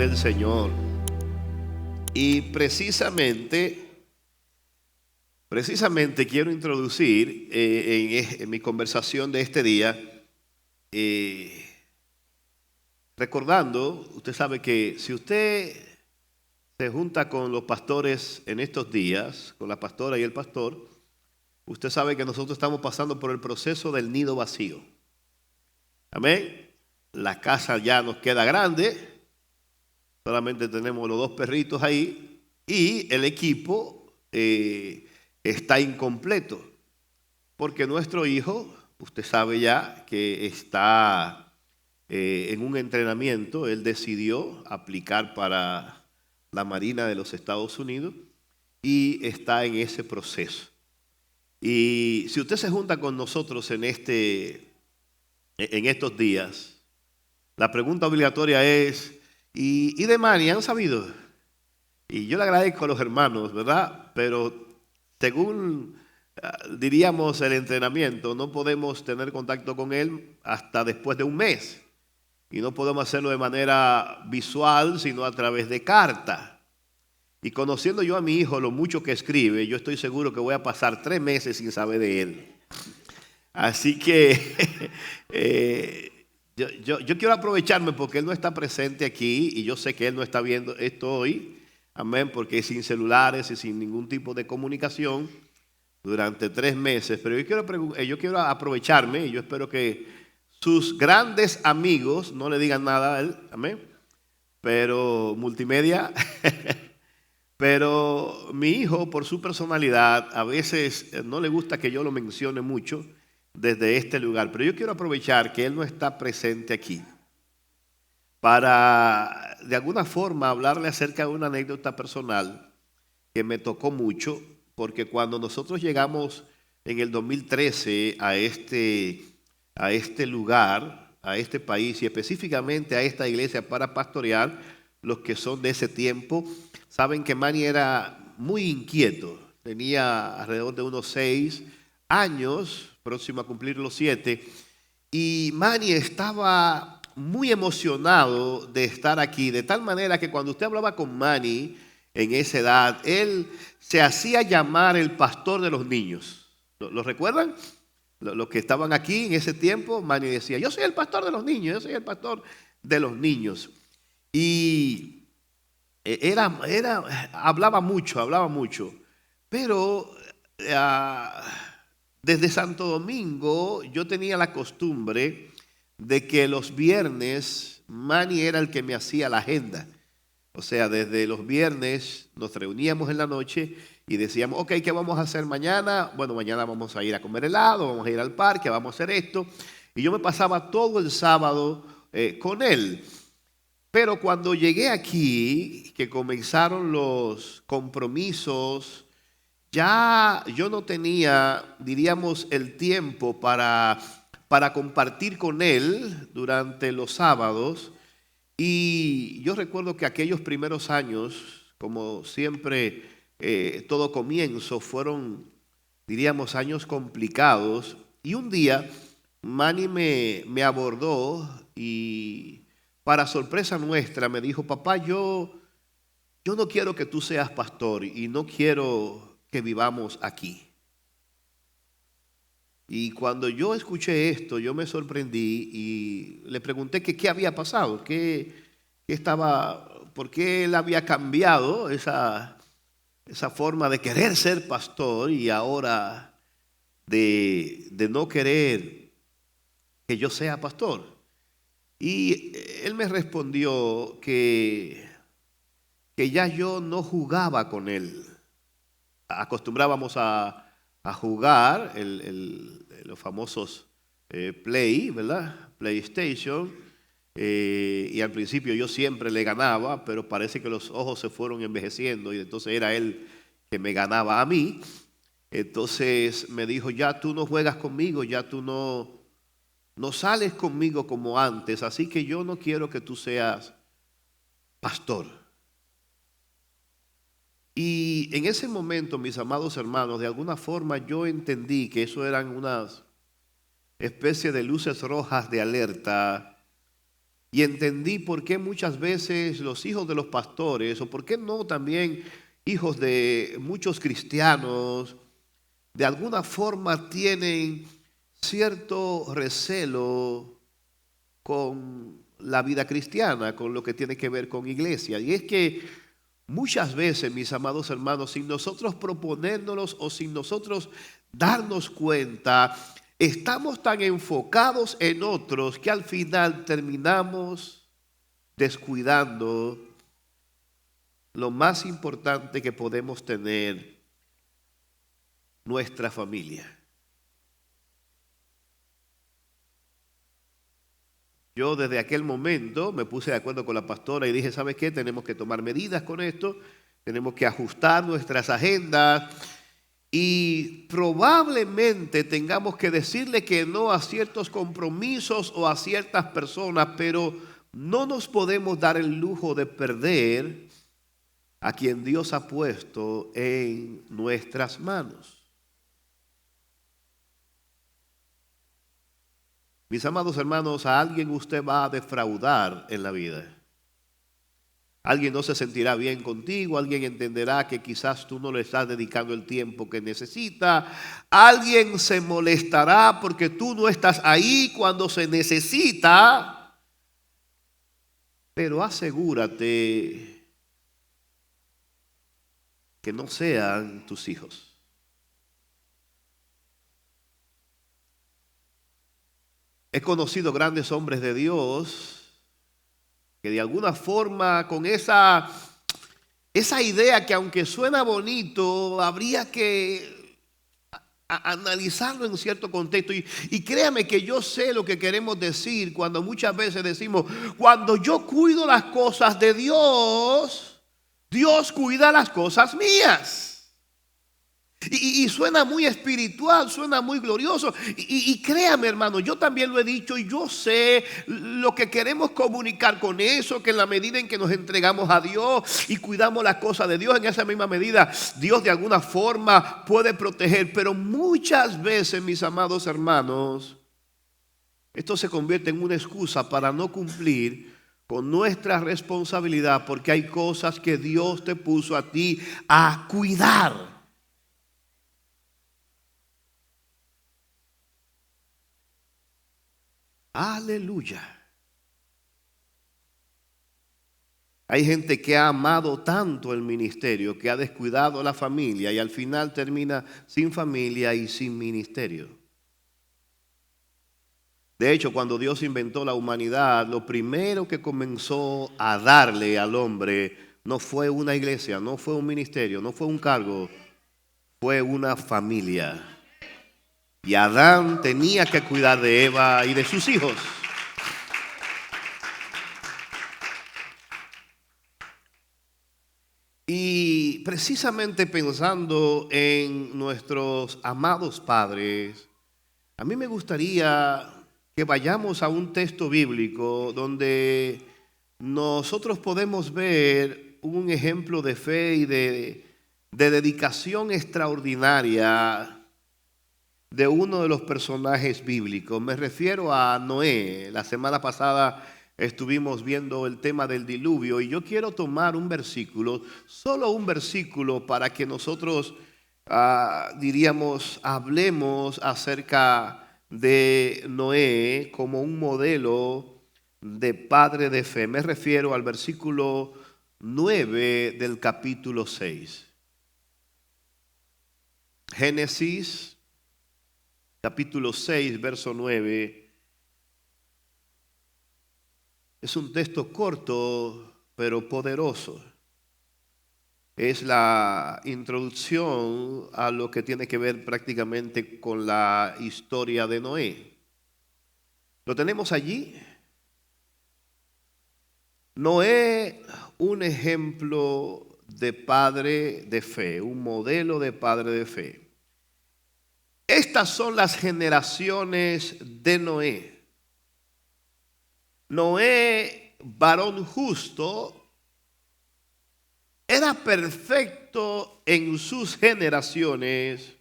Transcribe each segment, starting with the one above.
del Señor. Y precisamente quiero introducir en mi conversación de este día, recordando, usted sabe que si usted se junta con los pastores en estos días, con la pastora y el pastor, usted sabe que nosotros estamos pasando por el proceso del nido vacío. Amén. La casa ya nos queda grande, solamente tenemos los dos perritos ahí y el equipo está incompleto, porque nuestro hijo, usted sabe ya que está en un entrenamiento. Él decidió aplicar para la Marina de los Estados Unidos y está en ese proceso. Y si usted se junta con nosotros en estos días, la pregunta obligatoria es, ¿y de Manny han sabido? Y yo le agradezco a los hermanos, ¿verdad? Pero según diríamos el entrenamiento, no podemos tener contacto con él hasta después de un mes. Y no podemos hacerlo de manera visual, sino a través de carta. Y conociendo yo a mi hijo lo mucho que escribe, yo estoy seguro que voy a pasar 3 meses sin saber de él. Así que yo quiero aprovecharme porque él no está presente aquí y yo sé que él no está viendo esto hoy. Amén, porque sin celulares y sin ningún tipo de comunicación durante 3 meses. Pero yo quiero aprovecharme y yo espero que sus grandes amigos no le digan nada a él. Amén. Pero multimedia. Pero mi hijo, por su personalidad, a veces no le gusta que yo lo mencione mucho desde este lugar. Pero yo quiero aprovechar que él no está presente aquí para, de alguna forma, hablarle acerca de una anécdota personal que me tocó mucho, porque cuando nosotros llegamos en el 2013 a este lugar, a este país y específicamente a esta iglesia para pastorear, los que son de ese tiempo saben que Manny era muy inquieto. Tenía alrededor de unos 6 años, próximo a cumplir los 7, y Manny estaba muy emocionado de estar aquí, de tal manera que cuando usted hablaba con Manny en esa edad, él se hacía llamar el pastor de los niños. ¿Lo recuerdan? Los que estaban aquí en ese tiempo, Manny decía, yo soy el pastor de los niños, yo soy el pastor de los niños. Y hablaba mucho, pero desde Santo Domingo yo tenía la costumbre de que los viernes Manny era el que me hacía la agenda. O sea, desde los viernes nos reuníamos en la noche y decíamos, ok, ¿qué vamos a hacer mañana? Bueno, mañana vamos a ir a comer helado, vamos a ir al parque, vamos a hacer esto. Y yo me pasaba todo el sábado con él. Pero cuando llegué aquí, que comenzaron los compromisos, ya yo no tenía, diríamos, el tiempo para compartir con él durante los sábados. Y yo recuerdo que aquellos primeros años, como siempre, todo comienzo, fueron, diríamos, años complicados. Y un día, Manny me abordó y, para sorpresa nuestra, me dijo, papá, yo no quiero que tú seas pastor y no quiero que vivamos aquí. Y cuando yo escuché esto, yo me sorprendí y le pregunté que qué había pasado, por qué él había cambiado esa forma de querer ser pastor y ahora de no querer que yo sea pastor. Y él me respondió que ya yo no jugaba con él. Acostumbrábamos a jugar los famosos Play, ¿verdad? PlayStation. Y al principio yo siempre le ganaba, pero parece que los ojos se fueron envejeciendo y entonces era él que me ganaba a mí. Entonces me dijo, ya tú no juegas conmigo, ya tú no sales conmigo como antes, así que yo no quiero que tú seas pastor. Y en ese momento, mis amados hermanos, de alguna forma yo entendí que eso eran unas especie de luces rojas de alerta y entendí por qué muchas veces los hijos de los pastores, o por qué no también hijos de muchos cristianos, de alguna forma tienen cierto recelo con la vida cristiana, con lo que tiene que ver con iglesia. Y es que muchas veces, mis amados hermanos, sin nosotros proponérnoslos o sin nosotros darnos cuenta, estamos tan enfocados en otros que al final terminamos descuidando lo más importante que podemos tener, nuestra familia. Yo desde aquel momento me puse de acuerdo con la pastora y dije, ¿sabes qué? Tenemos que tomar medidas con esto, tenemos que ajustar nuestras agendas y probablemente tengamos que decirle que no a ciertos compromisos o a ciertas personas, pero no nos podemos dar el lujo de perder a quien Dios ha puesto en nuestras manos. Mis amados hermanos, a alguien usted va a defraudar en la vida. Alguien no se sentirá bien contigo, alguien entenderá que quizás tú no le estás dedicando el tiempo que necesita, alguien se molestará porque tú no estás ahí cuando se necesita, pero asegúrate que no sean tus hijos. He conocido grandes hombres de Dios que de alguna forma con esa idea que aunque suena bonito, habría que analizarlo en cierto contexto. Y créame que yo sé lo que queremos decir cuando muchas veces decimos, cuando yo cuido las cosas de Dios, Dios cuida las cosas mías. Y suena muy espiritual, suena muy glorioso. Y créame, hermano, yo también lo he dicho y yo sé lo que queremos comunicar con eso, que en la medida en que nos entregamos a Dios y cuidamos las cosas de Dios, en esa misma medida Dios de alguna forma puede proteger. Pero muchas veces, mis amados hermanos, esto se convierte en una excusa para no cumplir con nuestra responsabilidad, porque hay cosas que Dios te puso a ti a cuidar. Aleluya. Hay gente que ha amado tanto el ministerio que ha descuidado a la familia y al final termina sin familia y sin ministerio. De hecho, cuando Dios inventó la humanidad, lo primero que comenzó a darle al hombre no fue una iglesia, no fue un ministerio, no fue un cargo, fue una familia. Y Adán tenía que cuidar de Eva y de sus hijos. Y precisamente pensando en nuestros amados padres, a mí me gustaría que vayamos a un texto bíblico donde nosotros podemos ver un ejemplo de fe y de dedicación extraordinaria de uno de los personajes bíblicos. Me refiero a Noé. La semana pasada estuvimos viendo el tema del diluvio y yo quiero tomar un versículo, solo un versículo, para que nosotros hablemos acerca de Noé como un modelo de padre de fe. Me refiero al versículo 9 del capítulo 6. Génesis capítulo 6, verso 9. Es un texto corto, pero poderoso. Es la introducción a lo que tiene que ver prácticamente con la historia de Noé. ¿Lo tenemos allí? Noé, un ejemplo de padre de fe, un modelo de padre de fe. Estas son las generaciones de Noé. Noé, varón justo, era perfecto en sus generaciones.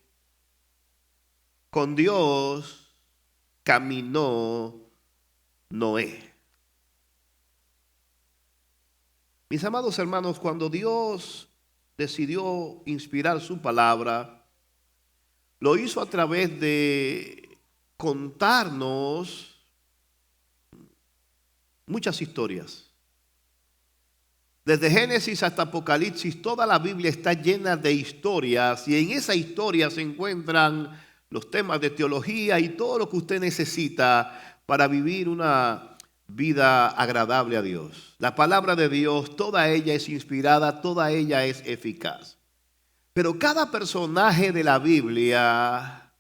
Con Dios caminó Noé. Mis amados hermanos, cuando Dios decidió inspirar su palabra, lo hizo a través de contarnos muchas historias. Desde Génesis hasta Apocalipsis, toda la Biblia está llena de historias y en esa historia se encuentran los temas de teología y todo lo que usted necesita para vivir una vida agradable a Dios. La palabra de Dios, toda ella es inspirada, toda ella es eficaz. Pero cada personaje de la Biblia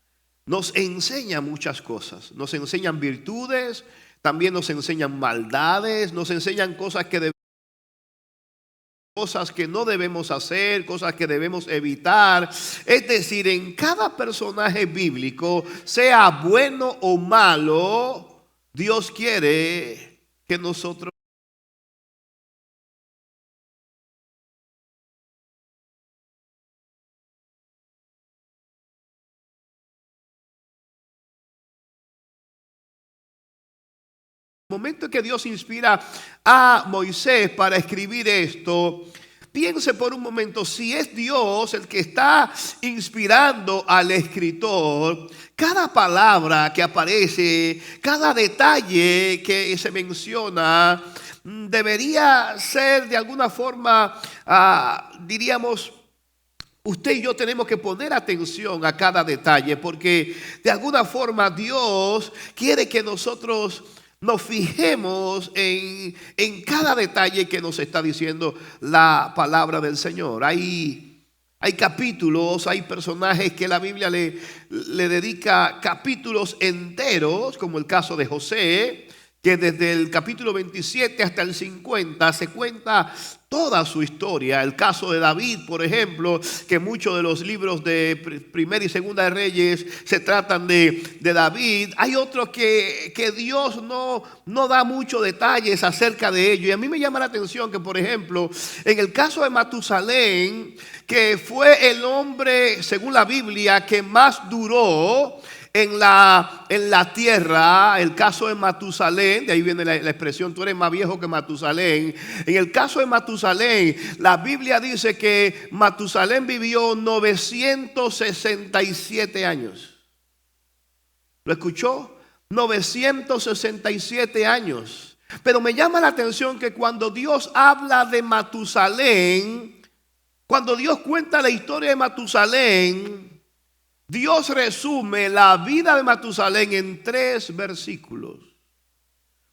nos enseña muchas cosas. Nos enseñan virtudes, también nos enseñan maldades, nos enseñan cosas que no debemos hacer, cosas que debemos evitar. Es decir, en cada personaje bíblico, sea bueno o malo, Dios quiere que nosotros momento que Dios inspira a Moisés para escribir esto, piense por un momento, si es Dios el que está inspirando al escritor, cada palabra que aparece, cada detalle que se menciona, debería ser de alguna forma, diríamos, usted y yo tenemos que poner atención a cada detalle, porque de alguna forma Dios quiere que nosotros nos fijemos en cada detalle que nos está diciendo la palabra del Señor. Hay capítulos, hay personajes que la Biblia le dedica capítulos enteros, como el caso de José, que desde el capítulo 27 hasta el 50 se cuenta toda su historia. El caso de David, por ejemplo, que muchos de los libros de Primera y Segunda de Reyes se tratan de David. Hay otros que Dios no da muchos detalles acerca de ello. Y a mí me llama la atención que, por ejemplo, en el caso de Matusalén, que fue el hombre, según la Biblia, que más duró en la tierra, el caso de Matusalén, de ahí viene la expresión, tú eres más viejo que Matusalén. En el caso de Matusalén, la Biblia dice que Matusalén vivió 967 años. ¿Lo escuchó? 967 años. Pero me llama la atención que cuando Dios habla de Matusalén, cuando Dios cuenta la historia de Matusalén, Dios resume la vida de Matusalén en 3 versículos.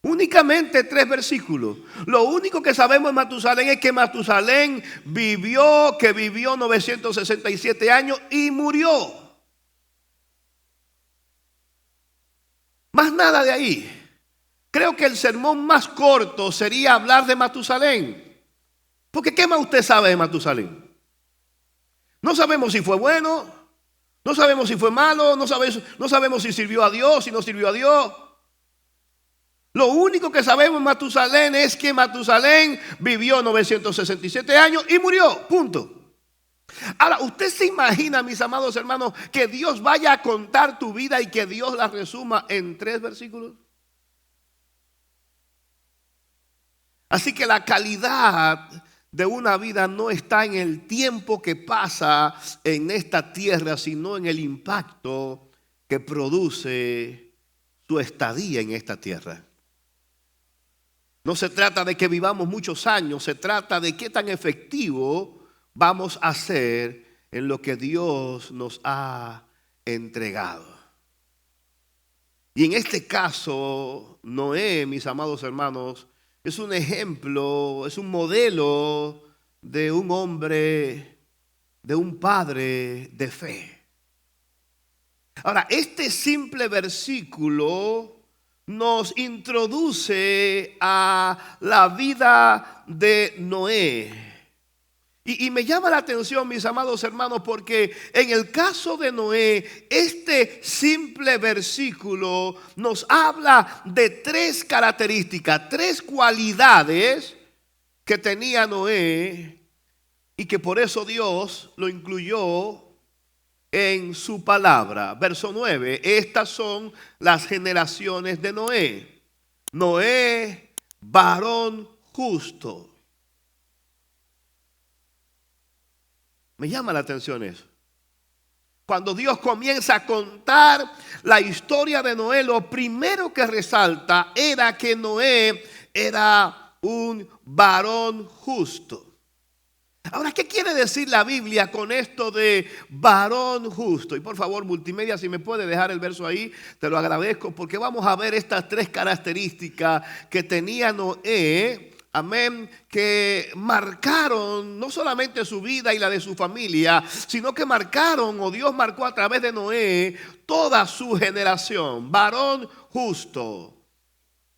Únicamente 3 versículos. Lo único que sabemos de Matusalén es que Matusalén vivió 967 años y murió. Más nada de ahí. Creo que el sermón más corto sería hablar de Matusalén. Porque ¿qué más usted sabe de Matusalén? No sabemos si fue bueno. No sabemos si fue malo, no sabemos si sirvió a Dios, si no sirvió a Dios. Lo único que sabemos de Matusalén es que Matusalén vivió 967 años y murió, punto. Ahora, ¿usted se imagina, mis amados hermanos, que Dios vaya a contar tu vida y que Dios la resuma en 3 versículos? Así que la calidad de una vida no está en el tiempo que pasa en esta tierra, sino en el impacto que produce su estadía en esta tierra. No se trata de que vivamos muchos años, se trata de qué tan efectivo vamos a ser en lo que Dios nos ha entregado. Y en este caso, Noé, mis amados hermanos, es un ejemplo, es un modelo de un hombre, de un padre de fe. Ahora, este simple versículo nos introduce a la vida de Noé. Y me llama la atención, mis amados hermanos, porque en el caso de Noé, este simple versículo nos habla de 3 características, 3 cualidades que tenía Noé y que por eso Dios lo incluyó en su palabra. Verso 9, estas son las generaciones de Noé. Noé, varón justo. Me llama la atención eso. Cuando Dios comienza a contar la historia de Noé, lo primero que resalta era que Noé era un varón justo. Ahora, ¿qué quiere decir la Biblia con esto de varón justo? Y por favor, multimedia, si me puede dejar el verso ahí, te lo agradezco, porque vamos a ver estas tres características que tenía Noé, amén, que marcaron no solamente su vida y la de su familia, sino que marcaron, o Dios marcó a través de Noé, toda su generación. Varón justo.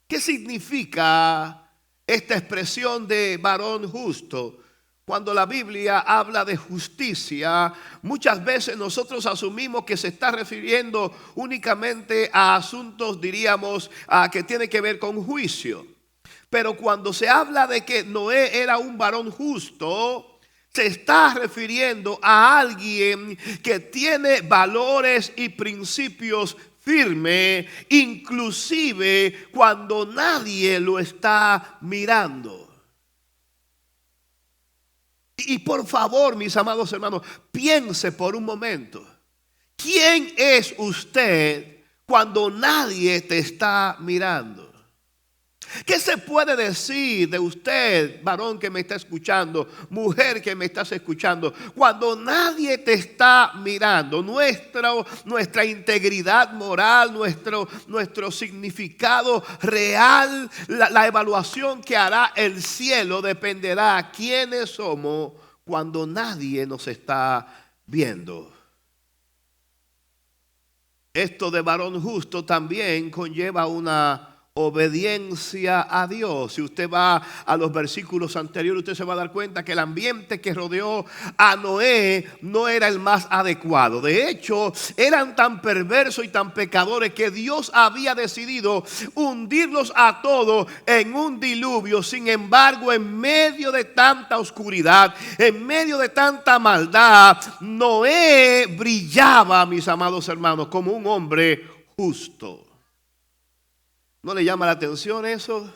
¿Qué significa esta expresión de varón justo? Cuando la Biblia habla de justicia, muchas veces nosotros asumimos que se está refiriendo únicamente a asuntos, diríamos, que tienen que ver con juicio. Pero cuando se habla de que Noé era un varón justo, se está refiriendo a alguien que tiene valores y principios firmes, inclusive cuando nadie lo está mirando. Y por favor, mis amados hermanos, piense por un momento. ¿Quién es usted cuando nadie te está mirando? ¿Qué se puede decir de usted, varón que me está escuchando, mujer que me estás escuchando, cuando nadie te está mirando? Nuestra integridad moral, nuestro significado real, la evaluación que hará el cielo dependerá de quiénes somos cuando nadie nos está viendo. Esto de varón justo también conlleva una obediencia a Dios. Si usted va a los versículos anteriores, usted se va a dar cuenta que el ambiente que rodeó a Noé no era el más adecuado. De hecho, eran tan perversos y tan pecadores que Dios había decidido hundirlos a todos en un diluvio. Sin embargo, en medio de tanta oscuridad, en medio de tanta maldad, Noé brillaba, mis amados hermanos, como un hombre justo. ¿No le llama la atención eso?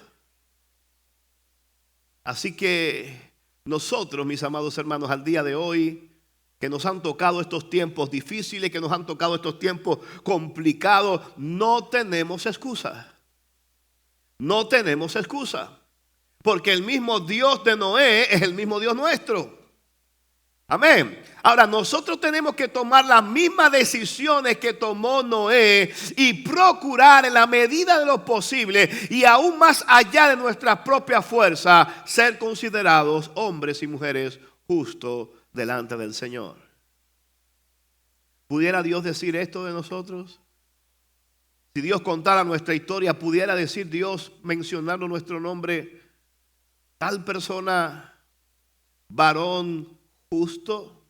Así que nosotros, mis amados hermanos, al día de hoy, que nos han tocado estos tiempos difíciles, que nos han tocado estos tiempos complicados, no tenemos excusa. No tenemos excusa. Porque el mismo Dios de Noé es el mismo Dios nuestro. Amén. Ahora nosotros tenemos que tomar las mismas decisiones que tomó Noé y procurar en la medida de lo posible y aún más allá de nuestra propia fuerza ser considerados hombres y mujeres justos delante del Señor. ¿Pudiera Dios decir esto de nosotros? Si Dios contara nuestra historia, pudiera decir Dios, mencionando nuestro nombre, tal persona, varón justo.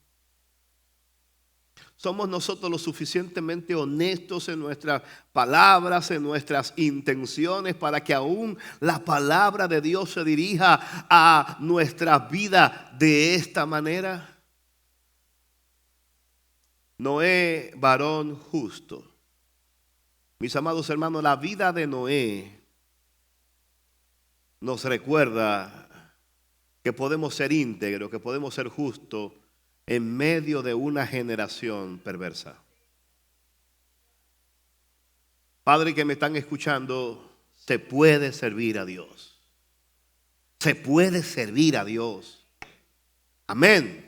Somos nosotros lo suficientemente honestos en nuestras palabras, en nuestras intenciones, para que aún la palabra de Dios se dirija a nuestra vida de esta manera. Noé, varón justo. Mis amados hermanos, la vida de Noé nos recuerda que podemos ser íntegros, que podemos ser justos en medio de una generación perversa. Padre que me están escuchando, se puede servir a Dios. Se puede servir a Dios. Amén.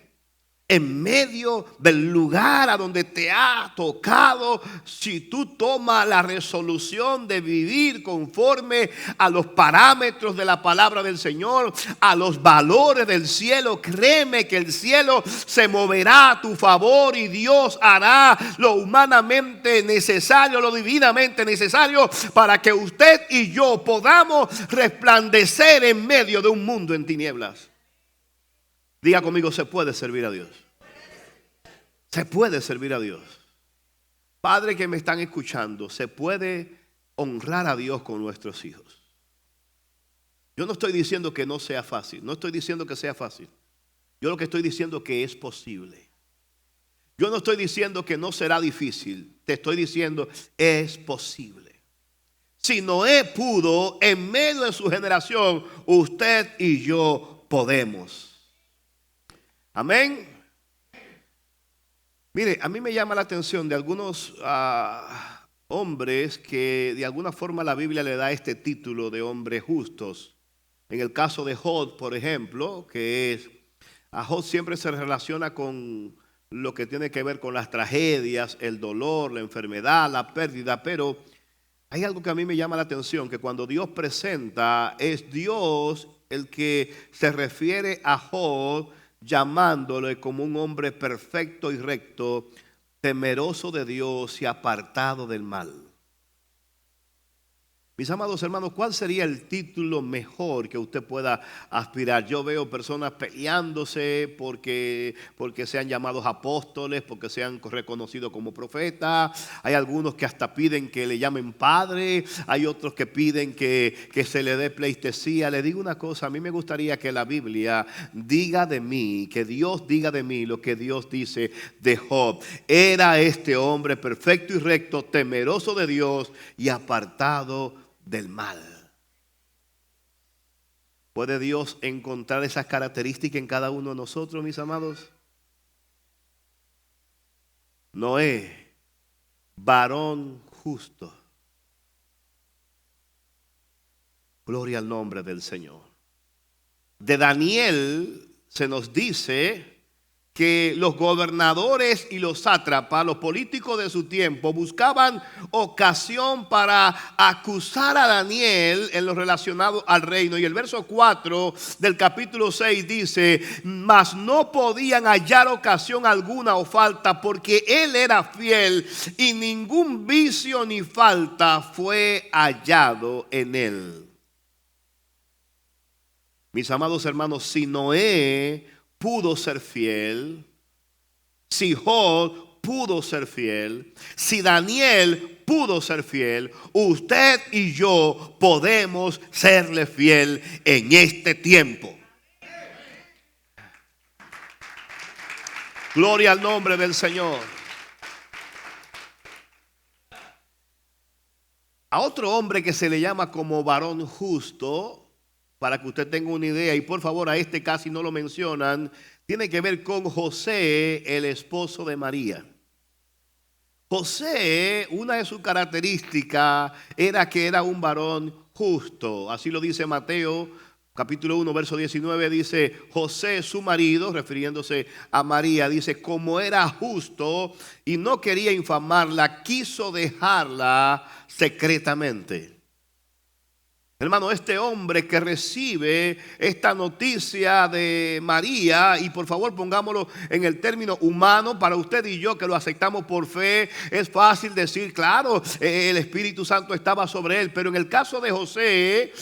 En medio del lugar a donde te ha tocado, si tú tomas la resolución de vivir conforme a los parámetros de la palabra del Señor, a los valores del cielo, créeme que el cielo se moverá a tu favor y Dios hará lo humanamente necesario, lo divinamente necesario para que usted y yo podamos resplandecer en medio de un mundo en tinieblas. Diga conmigo, se puede servir a Dios. Se puede servir a Dios. Padre que me están escuchando, se puede honrar a Dios con nuestros hijos. Yo no estoy diciendo que no sea fácil. No estoy diciendo que sea fácil. Yo lo que estoy diciendo es que es posible. Yo no estoy diciendo que no será difícil. Te estoy diciendo es posible. Si Noé pudo, en medio de su generación, usted y yo podemos. Amén. Mire, a mí me llama la atención de algunos hombres que de alguna forma la Biblia le da este título de hombres justos. En el caso de Job, por ejemplo, a Job siempre se relaciona con lo que tiene que ver con las tragedias, el dolor, la enfermedad, la pérdida, pero hay algo que a mí me llama la atención, que cuando Dios presenta, es Dios el que se refiere a Job llamándole como un hombre perfecto y recto, temeroso de Dios y apartado del mal. Mis amados hermanos, ¿cuál sería el título mejor que usted pueda aspirar? Yo veo personas peleándose porque sean llamados apóstoles, porque sean reconocidos como profetas. Hay algunos que hasta piden que le llamen padre. Hay otros que piden que se le dé pleitesía. Le digo una cosa, a mí me gustaría que la Biblia diga de mí, que Dios diga de mí lo que Dios dice de Job. Era este hombre perfecto y recto, temeroso de Dios y apartado del mal. ¿Puede Dios encontrar esas características en cada uno de nosotros, mis amados? Noé, varón justo. Gloria al nombre del Señor. De Daniel se nos dice que los gobernadores y los sátrapas, los políticos de su tiempo, buscaban ocasión para acusar a Daniel en lo relacionado al reino. Y el verso 4 del capítulo 6 dice: mas no podían hallar ocasión alguna o falta, porque él era fiel y ningún vicio ni falta fue hallado en él. Mis amados hermanos, si Noé pudo ser fiel, si Job pudo ser fiel, si Daniel pudo ser fiel, usted y yo podemos serle fiel en este tiempo. Gloria al nombre del Señor. A otro hombre que se le llama como varón justo, para que usted tenga una idea, y por favor a este casi no lo mencionan, tiene que ver con José, el esposo de María. José, una de sus características era que era un varón justo. Así lo dice Mateo, capítulo 1, verso 19, dice: José, su marido, refiriéndose a María, dice: como era justo y no quería infamarla, quiso dejarla secretamente. Hermano, este hombre que recibe esta noticia de María, y por favor pongámoslo en el término humano para usted y yo que lo aceptamos por fe, es fácil decir, claro, el Espíritu Santo estaba sobre él, pero en el caso de José,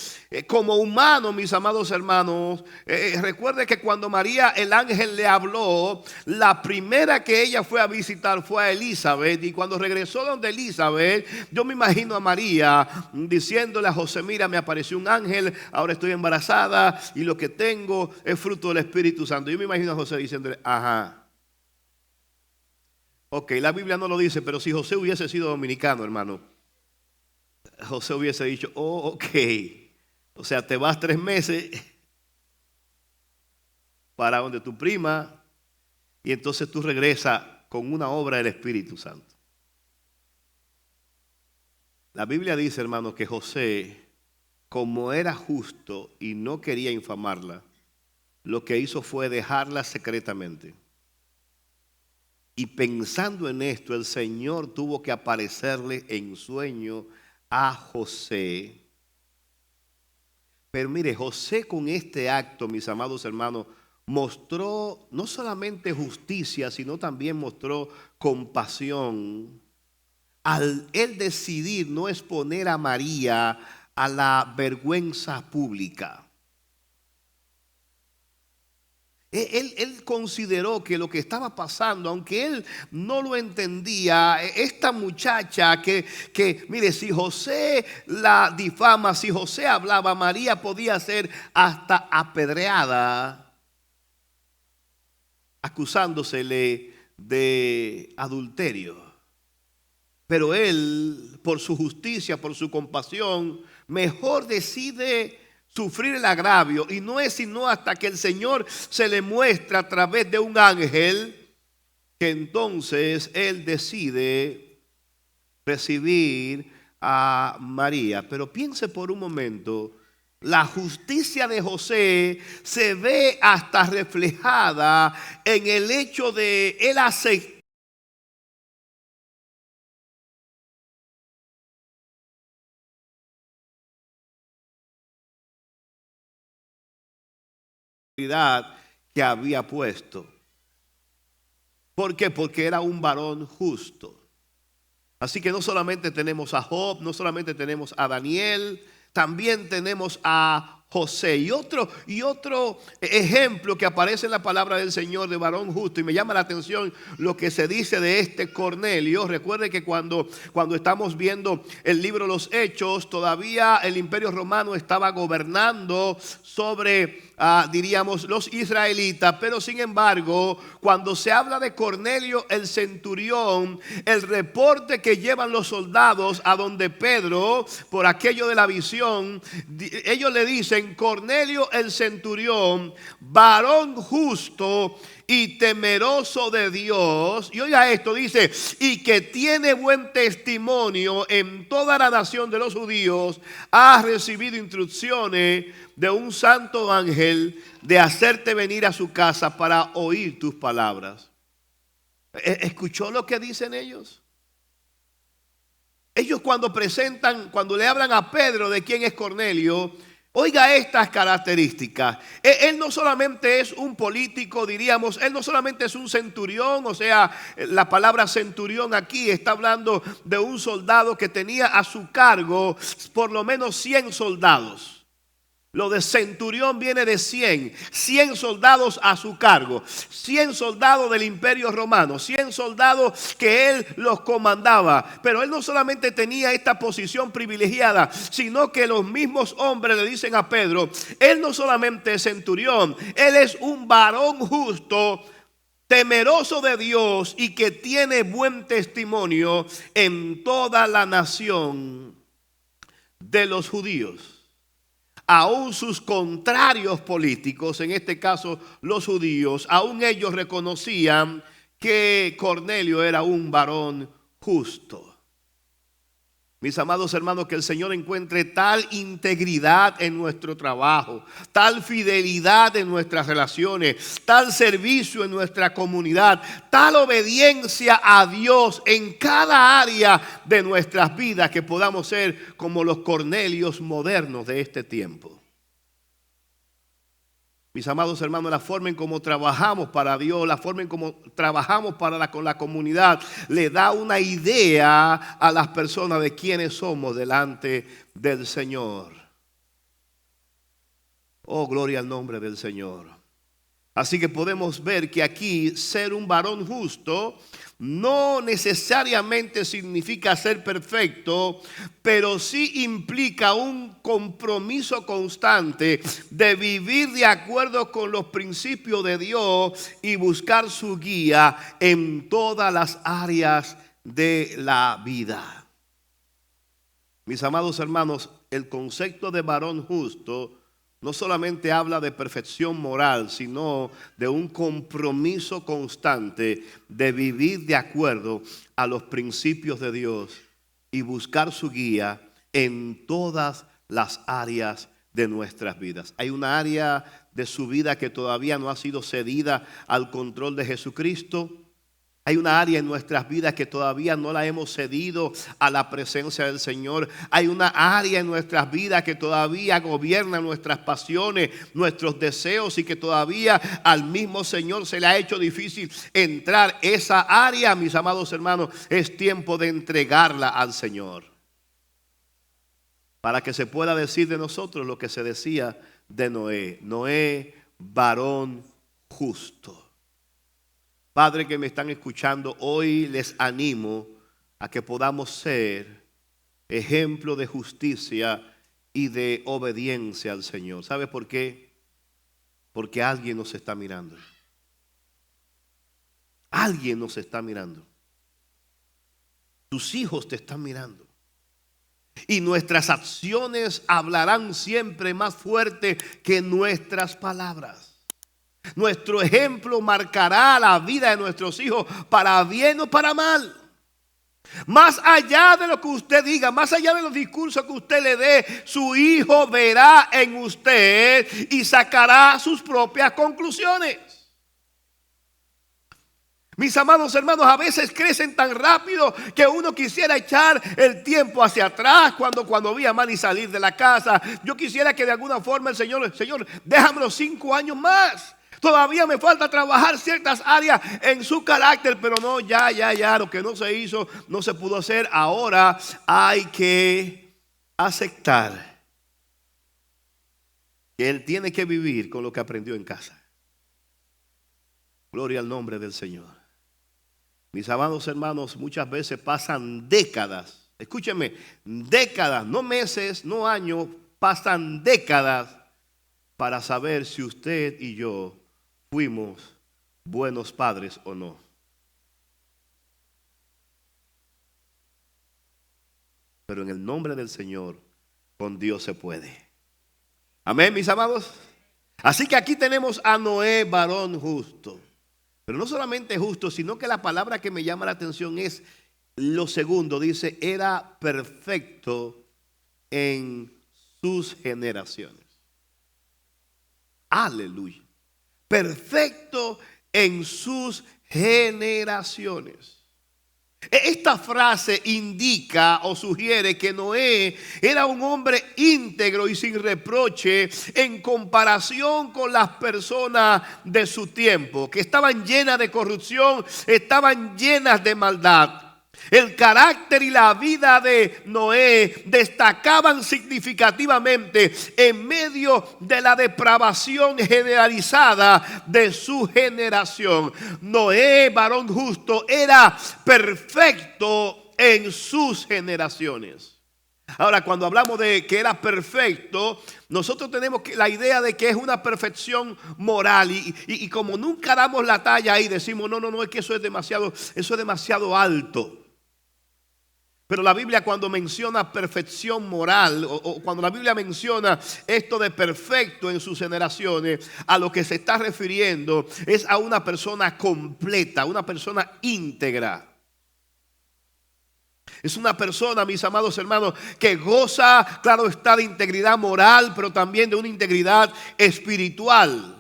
como humano, mis amados hermanos, recuerde que cuando María, el ángel le habló, la primera que ella fue a visitar fue a Elizabeth, y cuando regresó donde Elizabeth, yo me imagino a María diciéndole a José: mira, me apareció un ángel, ahora estoy embarazada y lo que tengo es fruto del Espíritu Santo. Yo me imagino a José diciéndole: ajá. Ok, la Biblia no lo dice, pero si José hubiese sido dominicano, hermano, José hubiese dicho: oh, ok. O sea, te vas 3 meses para donde tu prima y entonces tú regresas con una obra del Espíritu Santo. La Biblia dice, hermano, que José, como era justo y no quería infamarla, lo que hizo fue dejarla secretamente. Y pensando en esto, el Señor tuvo que aparecerle en sueño a José. Pero mire, José con este acto, mis amados hermanos, mostró no solamente justicia, sino también mostró compasión al él decidir no exponer a María a la vergüenza pública. Él consideró que lo que estaba pasando, aunque él no lo entendía, esta muchacha que mire, si José la difama, si José hablaba, María podía ser hasta apedreada, acusándosele de adulterio. Pero él, por su justicia, por su compasión, mejor decide sufrir el agravio, y no es sino hasta que el Señor se le muestra a través de un ángel que entonces él decide recibir a María. Pero piense por un momento, la justicia de José se ve hasta reflejada en el hecho de él aceptar que había puesto. ¿Por qué? Porque era un varón justo. Así que no solamente tenemos a Job, no solamente tenemos a Daniel, también tenemos a José. Y otro ejemplo que aparece en la palabra del Señor de varón justo, y me llama la atención lo que se dice de este Cornelio. Recuerde que cuando estamos viendo el libro de los Hechos, todavía el Imperio Romano estaba gobernando sobre, diríamos, los israelitas. Pero sin embargo, cuando se habla de Cornelio el centurión, el reporte que llevan los soldados a donde Pedro, por aquello de la visión, ellos le dicen: Cornelio el centurión, varón justo y temeroso de Dios. Y oiga esto, dice: y que tiene buen testimonio en toda la nación de los judíos, ha recibido instrucciones de un santo ángel de hacerte venir a su casa para oír tus palabras. ¿Escuchó lo que dicen ellos? Ellos cuando le hablan a Pedro de quién es Cornelio, oiga estas características. Él no solamente es un político, diríamos, él no solamente es un centurión, o sea, la palabra centurión aquí está hablando de un soldado que tenía a su cargo por lo menos 100 soldados. Lo de centurión viene de 100 soldados a su cargo, 100 soldados del Imperio Romano, 100 soldados que él los comandaba. Pero él no solamente tenía esta posición privilegiada, sino que los mismos hombres le dicen a Pedro: él no solamente es centurión, él es un varón justo, temeroso de Dios y que tiene buen testimonio en toda la nación de los judíos. Aún sus contrarios políticos, en este caso los judíos, aún ellos reconocían que Cornelio era un varón justo. Mis amados hermanos, que el Señor encuentre tal integridad en nuestro trabajo, tal fidelidad en nuestras relaciones, tal servicio en nuestra comunidad, tal obediencia a Dios en cada área de nuestras vidas, que podamos ser como los Cornelios modernos de este tiempo. Mis amados hermanos, la forma en cómo trabajamos para Dios, la forma en cómo trabajamos con la comunidad, le da una idea a las personas de quiénes somos delante del Señor. Oh, gloria al nombre del Señor. Así que podemos ver que aquí ser un varón justo no necesariamente significa ser perfecto, pero sí implica un compromiso constante de vivir de acuerdo con los principios de Dios y buscar su guía en todas las áreas de la vida. Mis amados hermanos, el concepto de varón justo no solamente habla de perfección moral, sino de un compromiso constante de vivir de acuerdo a los principios de Dios y buscar su guía en todas las áreas de nuestras vidas. Hay una área de su vida que todavía no ha sido cedida al control de Jesucristo. Hay una área en nuestras vidas que todavía no la hemos cedido a la presencia del Señor. Hay una área en nuestras vidas que todavía gobierna nuestras pasiones, nuestros deseos, y que todavía al mismo Señor se le ha hecho difícil entrar. Esa área, mis amados hermanos, es tiempo de entregarla al Señor, para que se pueda decir de nosotros lo que se decía de Noé. Noé, varón justo. Padre, que me están escuchando, hoy les animo a que podamos ser ejemplo de justicia y de obediencia al Señor. ¿Sabe por qué? Porque alguien nos está mirando. Alguien nos está mirando. Tus hijos te están mirando. Y nuestras acciones hablarán siempre más fuerte que nuestras palabras. Nuestro ejemplo marcará la vida de nuestros hijos para bien o para mal. Más allá de lo que usted diga, más allá de los discursos que usted le dé, su hijo verá en usted y sacará sus propias conclusiones. Mis amados hermanos, a veces crecen tan rápido que uno quisiera echar el tiempo hacia atrás cuando vi a Manny salir de la casa. Yo quisiera que de alguna forma el Señor, déjame los 5 años más. Todavía me falta trabajar ciertas áreas en su carácter, pero no, ya, lo que no se hizo, no se pudo hacer. Ahora hay que aceptar que él tiene que vivir con lo que aprendió en casa. Gloria al nombre del Señor. Mis amados hermanos, muchas veces pasan décadas, escúchenme, décadas, no meses, no años, pasan décadas para saber si usted y yo fuimos buenos padres o no. Pero en el nombre del Señor, con Dios se puede. Amén, mis amados. Así que aquí tenemos a Noé, varón justo. Pero no solamente justo, sino que la palabra que me llama la atención es lo segundo. Dice, era perfecto en sus generaciones. Aleluya. Perfecto en sus generaciones. Esta frase indica o sugiere que Noé era un hombre íntegro y sin reproche en comparación con las personas de su tiempo, que estaban llenas de corrupción, estaban llenas de maldad. El carácter y la vida de Noé destacaban significativamente en medio de la depravación generalizada de su generación. Noé, varón justo, era perfecto en sus generaciones. Ahora, cuando hablamos de que era perfecto, nosotros tenemos la idea de que es una perfección moral y como nunca damos la talla ahí, decimos, no, es que eso es demasiado alto. Pero la Biblia cuando menciona perfección moral o cuando la Biblia menciona esto de perfecto en sus generaciones, a lo que se está refiriendo es a una persona completa, una persona íntegra. Es una persona, mis amados hermanos, que goza, claro está, de integridad moral, pero también de una integridad espiritual.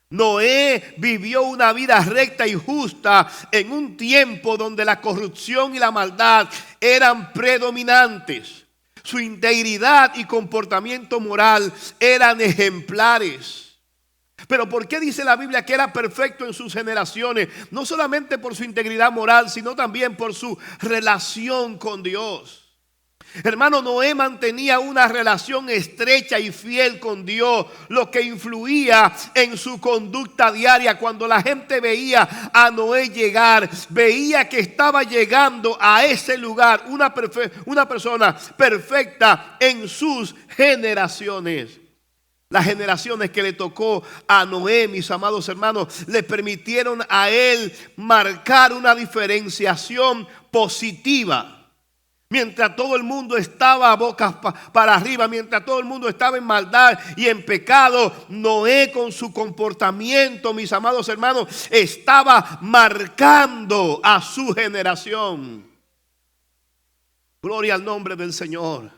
Noé vivió una vida recta y justa en un tiempo donde la corrupción y la maldad eran predominantes. Su integridad y comportamiento moral eran ejemplares. Pero ¿por qué dice la Biblia que era perfecto en sus generaciones? No solamente por su integridad moral, sino también por su relación con Dios. Hermano, Noé mantenía una relación estrecha y fiel con Dios, lo que influía en su conducta diaria. Cuando la gente veía a Noé llegar, veía que estaba llegando a ese lugar una persona perfecta en sus generaciones. Las generaciones que le tocó a Noé, mis amados hermanos, le permitieron a él marcar una diferenciación positiva. Mientras todo el mundo estaba bocas para arriba, mientras todo el mundo estaba en maldad y en pecado, Noé con su comportamiento, mis amados hermanos, estaba marcando a su generación. Gloria al nombre del Señor.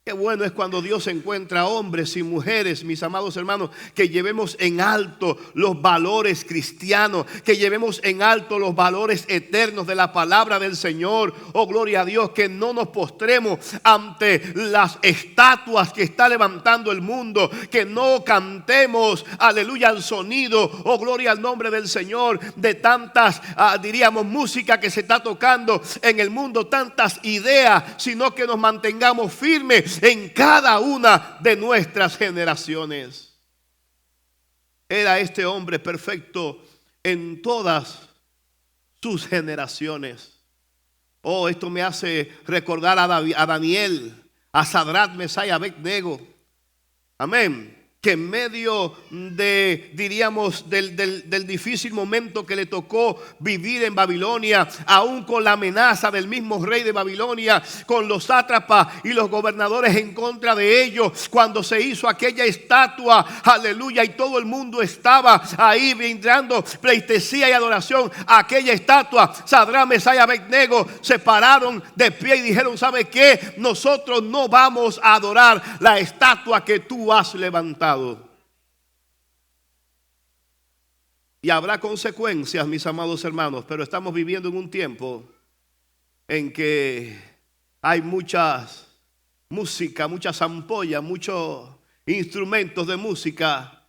Qué bueno es cuando Dios encuentra hombres y mujeres, mis amados hermanos, que llevemos en alto los valores cristianos, que llevemos en alto los valores eternos de la palabra del Señor. Oh, gloria a Dios, que no nos postremos ante las estatuas que está levantando el mundo, que no cantemos, aleluya, al sonido, oh, gloria al nombre del Señor, de tantas, diríamos, música que se está tocando en el mundo, tantas ideas, sino que nos mantengamos firmes en cada una de nuestras generaciones. Era este hombre perfecto en todas sus generaciones. Oh, esto me hace recordar a Daniel, a Sadrach, Mesach y Abednego. Amén. que en medio de, diríamos, del difícil momento que le tocó vivir en Babilonia, aún con la amenaza del mismo rey de Babilonia, con los sátrapas y los gobernadores en contra de ellos, cuando se hizo aquella estatua, aleluya, y todo el mundo estaba ahí brindando pleitesía y adoración a aquella estatua, Sadrach, Mesach y Abed-nego se pararon de pie y dijeron: ¿sabe qué? Nosotros no vamos a adorar la estatua que tú has levantado. Y habrá consecuencias, mis amados hermanos, pero estamos viviendo en un tiempo en que hay mucha música, mucha zampolla, muchos instrumentos de música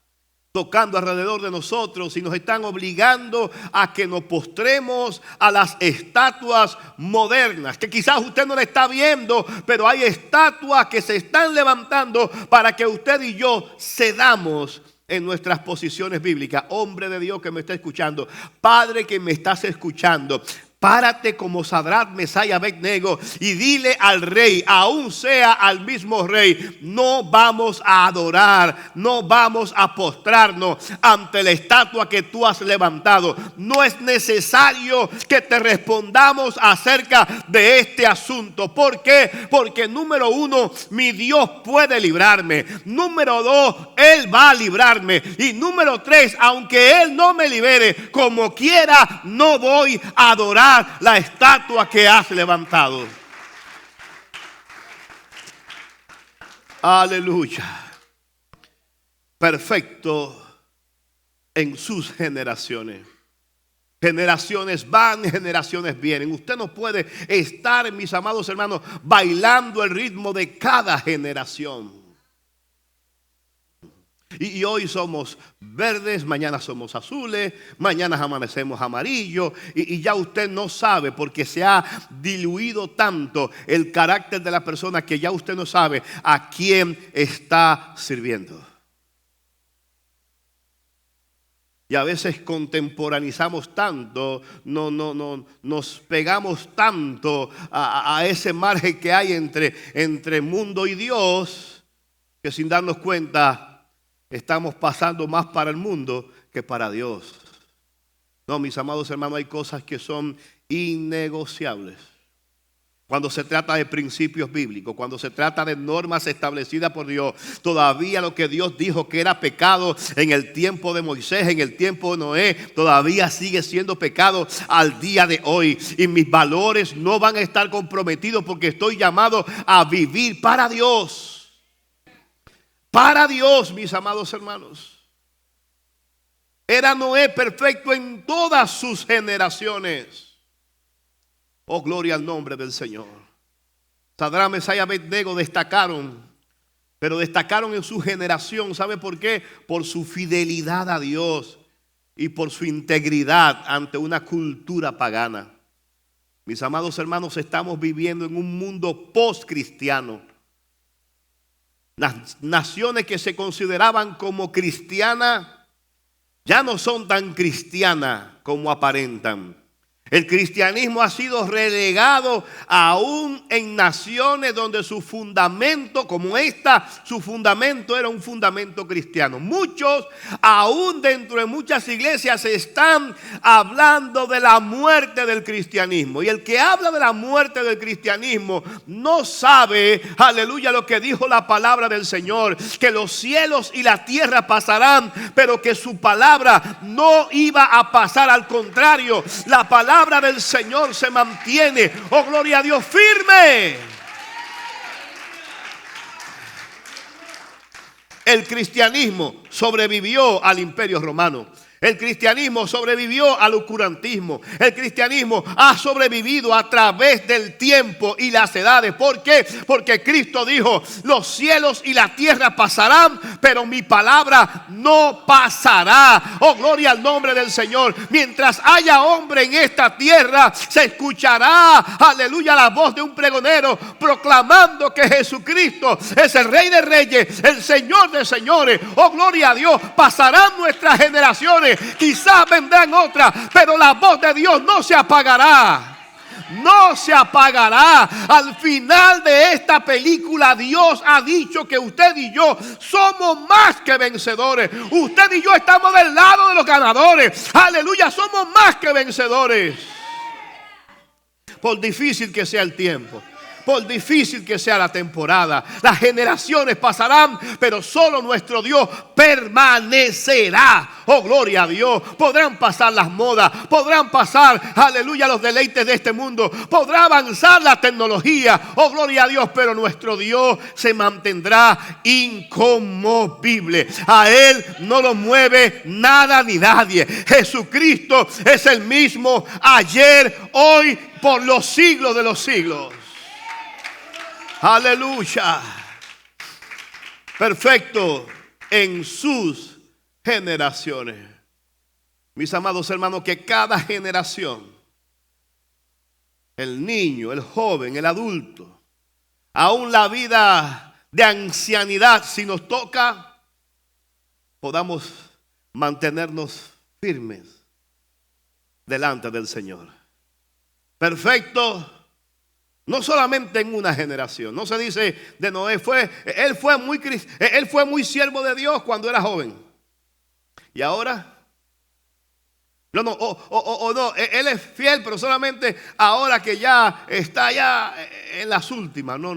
tocando alrededor de nosotros y nos están obligando a que nos postremos a las estatuas modernas, que quizás usted no la está viendo, pero hay estatuas que se están levantando para que usted y yo cedamos en nuestras posiciones bíblicas. Hombre de Dios que me está escuchando, padre que me estás escuchando, párate como Sadrach, Mesach y Abed-nego y dile al rey, aún sea al mismo rey: no vamos a adorar, no vamos a postrarnos ante la estatua que tú has levantado. No es necesario que te respondamos acerca de este asunto. ¿Por qué? Porque número uno, mi Dios puede librarme. Número dos, Él va a librarme. Y número tres, aunque Él no me libere, como quiera, no voy a adorar la estatua que has levantado. Aleluya. Perfecto en sus generaciones. Generaciones van, generaciones vienen. Usted no puede estar, mis amados hermanos, bailando el ritmo de cada generación. Y hoy somos verdes, mañana somos azules, mañana amanecemos amarillos. Y ya usted no sabe, porque se ha diluido tanto el carácter de la persona, que ya usted no sabe a quién está sirviendo. Y a veces contemporaneizamos tanto, nos pegamos tanto a ese margen que hay entre mundo y Dios, que sin darnos cuenta estamos pasando más para el mundo que para Dios. No, mis amados hermanos, hay cosas que son innegociables. Cuando se trata de principios bíblicos, cuando se trata de normas establecidas por Dios, todavía lo que Dios dijo que era pecado en el tiempo de Moisés, en el tiempo de Noé, todavía sigue siendo pecado al día de hoy. Y mis valores no van a estar comprometidos, porque estoy llamado a vivir para Dios. Para Dios, mis amados hermanos. Era Noé perfecto en todas sus generaciones. Oh, gloria al nombre del Señor. Sadrach, Mesach y Abed-nego destacaron, pero destacaron en su generación. ¿Sabe por qué? Por su fidelidad a Dios y por su integridad ante una cultura pagana. Mis amados hermanos, estamos viviendo en un mundo post-cristiano. Las naciones que se consideraban como cristianas ya no son tan cristianas como aparentan. El cristianismo ha sido relegado aún en naciones donde su fundamento, como esta, su fundamento era un fundamento cristiano. Muchos, aún dentro de muchas iglesias, están hablando de la muerte del cristianismo. Y el que habla de la muerte del cristianismo no sabe, aleluya, lo que dijo la palabra del Señor: que los cielos y la tierra pasarán, pero que su palabra no iba a pasar. Al contrario, la palabra del Señor se mantiene, oh gloria a Dios, firme. El cristianismo sobrevivió al Imperio Romano. El cristianismo sobrevivió al oscurantismo. El cristianismo ha sobrevivido a través del tiempo y las edades. ¿Por qué? Porque Cristo dijo: los cielos y la tierra pasarán, pero mi palabra no pasará. Oh, gloria al nombre del Señor. Mientras haya hombre en esta tierra, se escuchará, aleluya, la voz de un pregonero proclamando que Jesucristo es el Rey de Reyes, el Señor de Señores. Oh, gloria a Dios. Pasarán nuestras generaciones, quizás vendrán otras, pero la voz de Dios no se apagará. No se apagará. Al final de esta película, Dios ha dicho que usted y yo somos más que vencedores. Usted y yo estamos del lado de los ganadores. Aleluya, somos más que vencedores. Por difícil que sea el tiempo, por difícil que sea la temporada, las generaciones pasarán, pero solo nuestro Dios permanecerá. Oh, gloria a Dios. Podrán pasar las modas, podrán pasar, aleluya, los deleites de este mundo, podrá avanzar la tecnología, oh, gloria a Dios, pero nuestro Dios se mantendrá inconmovible. A Él no lo mueve nada ni nadie. Jesucristo es el mismo ayer, hoy, por los siglos de los siglos. Aleluya. Perfecto en sus generaciones. Mis amados hermanos, que cada generación, el niño, el joven, el adulto, aún la vida de ancianidad, si nos toca, podamos mantenernos firmes delante del Señor. Perfecto. No solamente en una generación. No se dice de Noé, él fue muy siervo de Dios cuando era joven. Y ahora, no, él es fiel, pero solamente ahora que ya está ya en las últimas. No.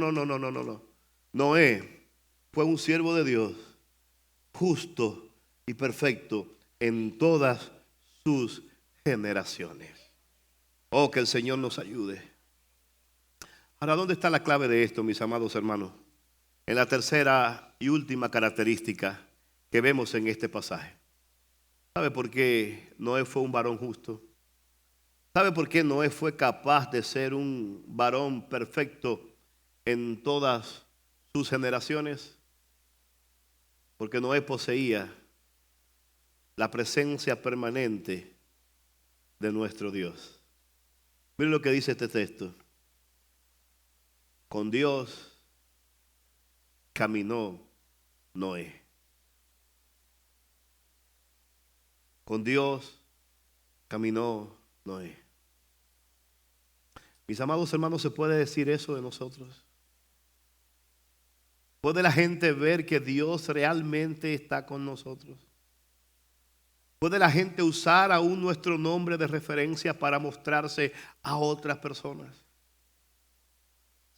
Noé fue un siervo de Dios, justo y perfecto en todas sus generaciones. Oh, que el Señor nos ayude. Ahora, ¿dónde está la clave de esto, mis amados hermanos? En la tercera y última característica que vemos en este pasaje. ¿Sabe por qué Noé fue un varón justo? ¿Sabe por qué Noé fue capaz de ser un varón perfecto en todas sus generaciones? Porque Noé poseía la presencia permanente de nuestro Dios. Miren lo que dice este texto. Con Dios caminó Noé. Con Dios caminó Noé. Mis amados hermanos, ¿se puede decir eso de nosotros? ¿Puede la gente ver que Dios realmente está con nosotros? ¿Puede la gente usar aún nuestro nombre de referencia para mostrarse a otras personas?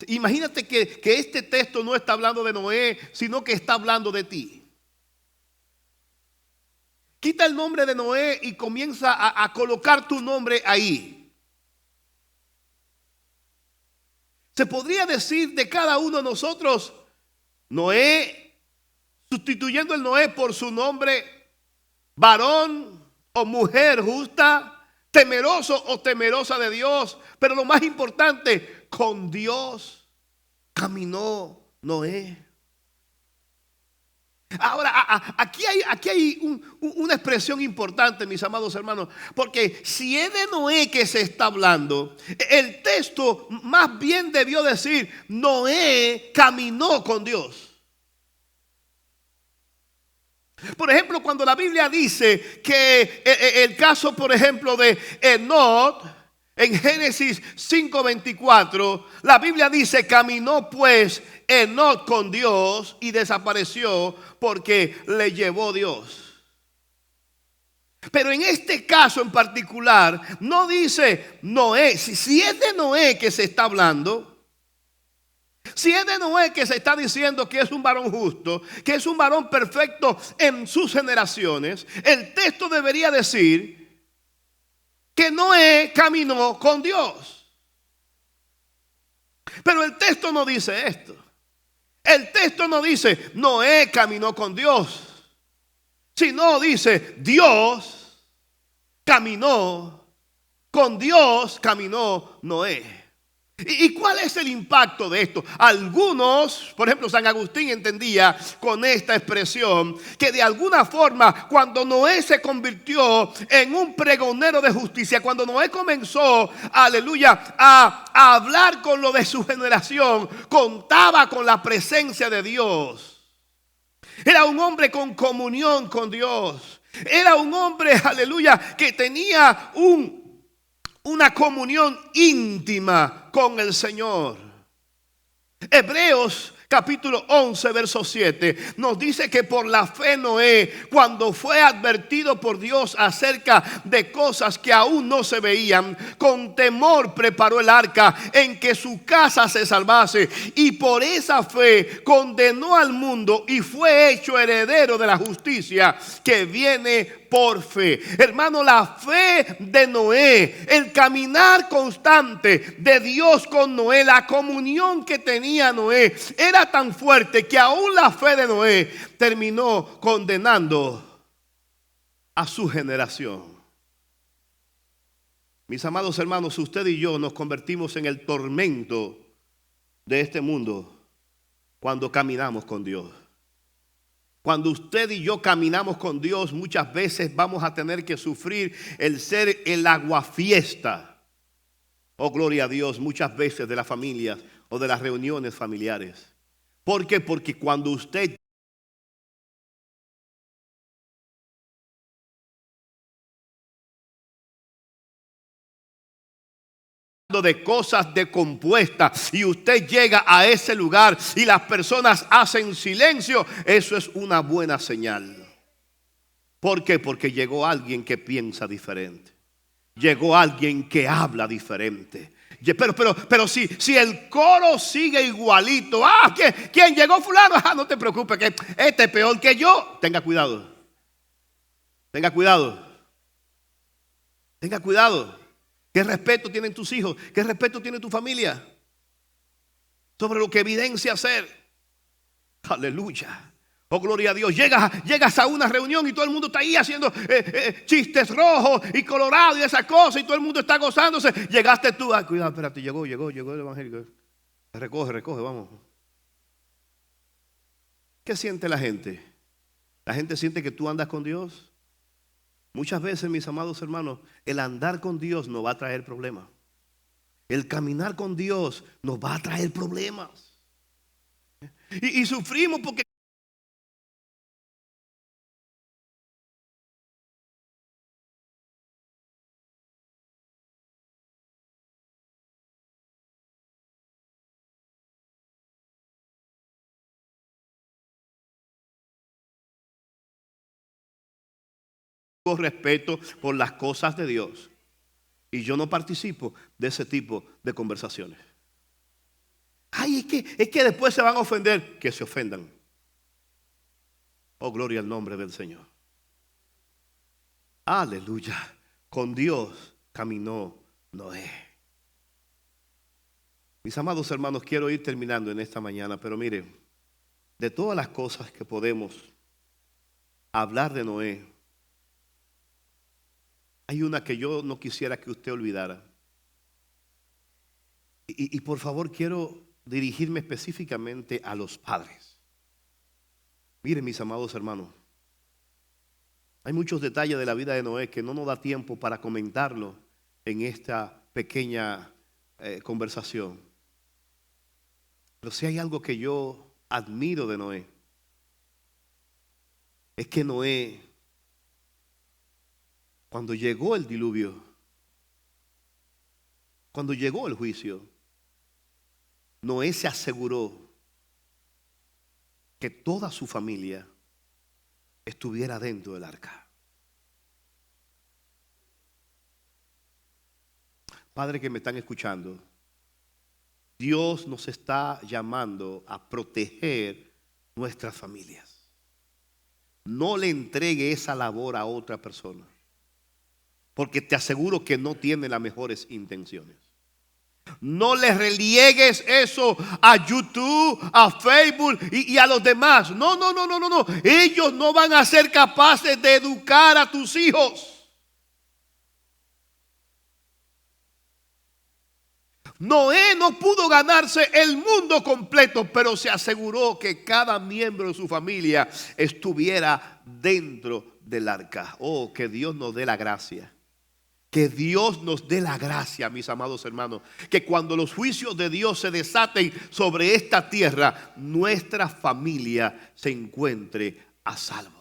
Imagínate que este texto no está hablando de Noé, sino que está hablando de ti. Quita el nombre de Noé y comienza a colocar tu nombre ahí. Se podría decir de cada uno de nosotros, Noé, sustituyendo el Noé por su nombre, varón o mujer justa, temeroso o temerosa de Dios. Pero lo más importante, con Dios caminó Noé. Ahora, aquí hay una expresión importante, mis amados hermanos, porque si es de Noé que se está hablando, el texto más bien debió decir, Noé caminó con Dios. Por ejemplo, cuando la Biblia dice que el caso, por ejemplo, de Enoc, en Génesis 5:24, la Biblia dice, caminó pues Enoc con Dios y desapareció porque le llevó Dios. Pero en este caso en particular, no dice Noé. Si es de Noé que se está hablando, si es de Noé que se está diciendo que es un varón justo, que es un varón perfecto en sus generaciones, el texto debería decir que Noé caminó con Dios. Pero el texto no dice esto. El texto no dice Noé caminó con Dios, sino dice Dios caminó, con Dios caminó Noé. ¿Y cuál es el impacto de esto? Algunos, por ejemplo, San Agustín entendía con esta expresión que de alguna forma cuando Noé se convirtió en un pregonero de justicia, cuando Noé comenzó, aleluya, a hablar con lo de su generación, contaba con la presencia de Dios. Era un hombre con comunión con Dios. Era un hombre, aleluya, que tenía un una comunión íntima con el Señor. Hebreos capítulo 11, verso 7, nos dice que por la fe Noé, cuando fue advertido por Dios acerca de cosas que aún no se veían, con temor preparó el arca en que su casa se salvase, y por esa fe condenó al mundo y fue hecho heredero de la justicia que viene por fe. Hermano, la fe de Noé, el caminar constante de Dios con Noé, la comunión que tenía Noé, era tan fuerte que aún la fe de Noé terminó condenando a su generación. Mis amados hermanos, usted y yo nos convertimos en el tormento de este mundo cuando caminamos con Dios. Cuando usted y yo caminamos con Dios, muchas veces vamos a tener que sufrir el ser el aguafiesta. Oh, gloria a Dios, muchas veces de las familias o de las reuniones familiares. ¿Por qué? Porque cuando usted de cosas decompuestas y usted llega a ese lugar y las personas hacen silencio, eso es una buena señal. ¿Por qué? Porque llegó alguien que piensa diferente. Llegó alguien que habla diferente. Pero si el coro sigue igualito, ¿quién llegó fulano? No te preocupes, que este es peor que yo. Tenga cuidado. Tenga cuidado. Tenga cuidado. ¿Qué respeto tienen tus hijos? ¿Qué respeto tiene tu familia? Sobre lo que evidencia ser. Aleluya. Oh, gloria a Dios. Llegas a una reunión y todo el mundo está ahí haciendo chistes rojos y colorados y esas cosas, y todo el mundo está gozándose. Llegaste tú. Cuidado, espérate, llegó el evangélico. Recoge, vamos. ¿Qué siente la gente? La gente siente que tú andas con Dios. Muchas veces, mis amados hermanos, el andar con Dios nos va a traer problemas. El caminar con Dios nos va a traer problemas. Y sufrimos porque respeto por las cosas de Dios. Y yo no participo de ese tipo de conversaciones. Es que después se van a ofender. Que se ofendan. Oh, gloria al nombre del Señor. Aleluya. Con Dios caminó Noé. Mis amados hermanos, quiero ir terminando en esta mañana, pero mire, de todas las cosas que podemos hablar de Noé, hay una que yo no quisiera que usted olvidara. Y por favor quiero dirigirme específicamente a los padres. Miren, mis amados hermanos, hay muchos detalles de la vida de Noé que no nos da tiempo para comentarlo en esta pequeña conversación. Pero si hay algo que yo admiro de Noé, es que Noé, cuando llegó el diluvio, cuando llegó el juicio, Noé se aseguró que toda su familia estuviera dentro del arca. Padre que me están escuchando, Dios nos está llamando a proteger nuestras familias. No le entregue esa labor a otra persona, porque te aseguro que no tiene las mejores intenciones. No le reliegues eso a YouTube, a Facebook y a los demás. No. Ellos no van a ser capaces de educar a tus hijos. Noé no pudo ganarse el mundo completo, pero se aseguró que cada miembro de su familia estuviera dentro del arca. Oh, que Dios nos dé la gracia. Que Dios nos dé la gracia, mis amados hermanos, que cuando los juicios de Dios se desaten sobre esta tierra, nuestra familia se encuentre a salvo.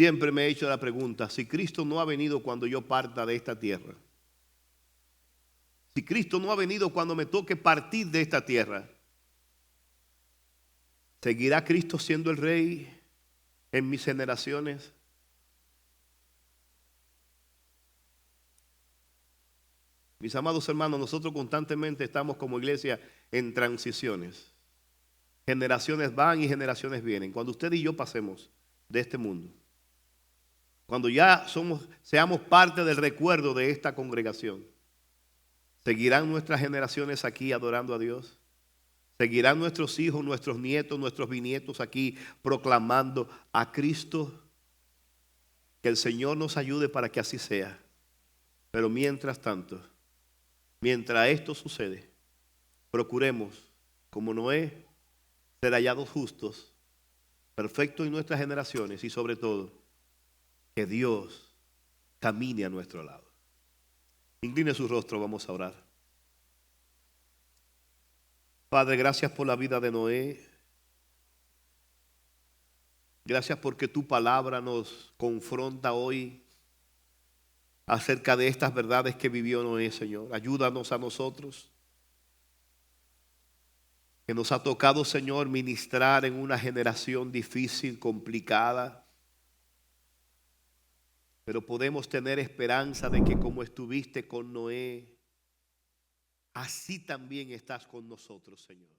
Siempre me he hecho la pregunta, si Cristo no ha venido cuando yo parta de esta tierra, si Cristo no ha venido cuando me toque partir de esta tierra, ¿seguirá Cristo siendo el Rey en mis generaciones? Mis amados hermanos, nosotros constantemente estamos como iglesia en transiciones. Generaciones van y generaciones vienen. Cuando usted y yo pasemos de este mundo, cuando ya seamos parte del recuerdo de esta congregación, ¿seguirán nuestras generaciones aquí adorando a Dios? ¿Seguirán nuestros hijos, nuestros nietos, nuestros bisnietos aquí proclamando a Cristo? Que el Señor nos ayude para que así sea. Pero mientras tanto, mientras esto sucede, procuremos, como Noé, ser hallados justos, perfectos en nuestras generaciones y sobre todo, que Dios camine a nuestro lado. Incline su rostro, vamos a orar. Padre, gracias por la vida de Noé. Gracias porque tu palabra nos confronta hoy acerca de estas verdades que vivió Noé, Señor. Ayúdanos a nosotros, que nos ha tocado, Señor, ministrar en una generación difícil, complicada. Pero podemos tener esperanza de que como estuviste con Noé, así también estás con nosotros, Señor.